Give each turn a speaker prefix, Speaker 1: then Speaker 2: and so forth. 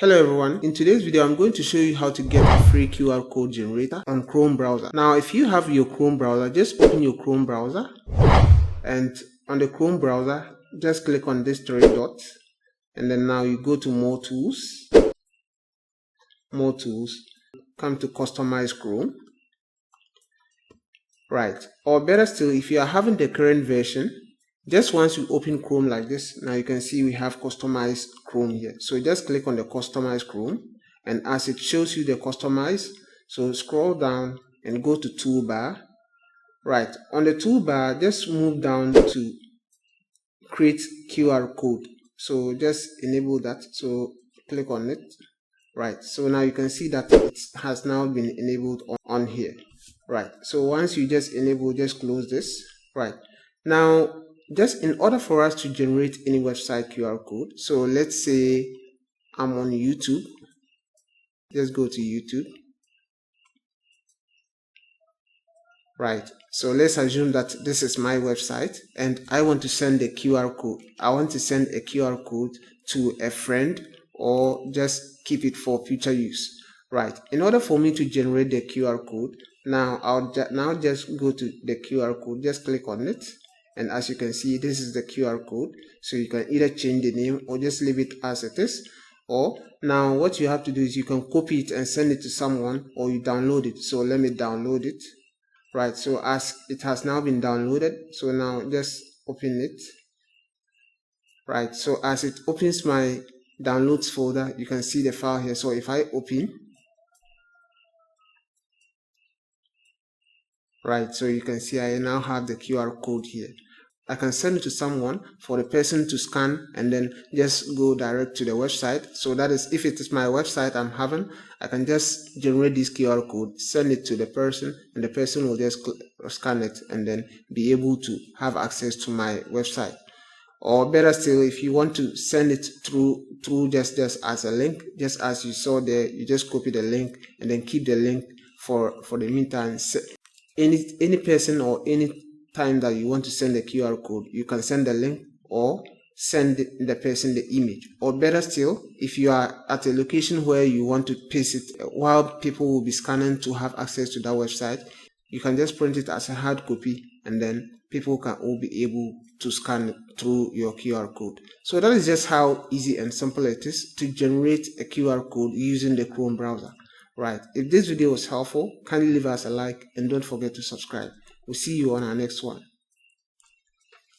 Speaker 1: Hello everyone, in today's video I'm going to show you how to get a free QR code generator on Chrome browser. Now if you have your Chrome browser, just open your Chrome browser, and on the Chrome browser just click on these three dots, and then now you go to more tools, come to customize Chrome. Right, or better still, if you are having the current version, just once you open Chrome like this, now you can see we have customized Chrome here. So just click on the customize Chrome, and as it shows you the customize, so scroll down and go to toolbar. Right, on the toolbar just move down to create QR code. So just enable that, so click on it. Right, so now you can see that it has now been enabled on here. Right, so once you just enable, just close this. Right, now just in order for us to generate any website QR code, so let's say I'm on YouTube, just go to YouTube. Right, so let's assume that this is my website and I want to send a QR code. I want to send a QR code to a friend or just keep it for future use. Right, in order for me to generate the QR code, now I'll just go to the QR code, just click on it. And as you can see, this is the QR code. So you can either change the name or just leave it as it is. Or now what you have to do is you can copy it and send it to someone, or you download it. So let me download it. Right, so as it has now been downloaded, so now just open it. Right, so as it opens my downloads folder, you can see the file here. So if I open, right, so you can see I now have the QR code here. I can send it to someone for the person to scan and then just go direct to the website. So that is, if it is my website I'm having, I can just generate this QR code, send it to the person, and the person will just scan it and then be able to have access to my website. Or better still, if you want to send it through just as a link, just as you saw there, you just copy the link and then keep the link for the meantime. Any person or any time that you want to send a QR code, you can send the link or send the person the image. Or better still, if you are at a location where you want to paste it while people will be scanning to have access to that website, you can just print it as a hard copy and then people can all be able to scan it through your QR code. So that is just how easy and simple it is to generate a QR code using the Chrome browser. Right, if this video was helpful, kindly leave us a like and don't forget to subscribe. We'll see you on our next one.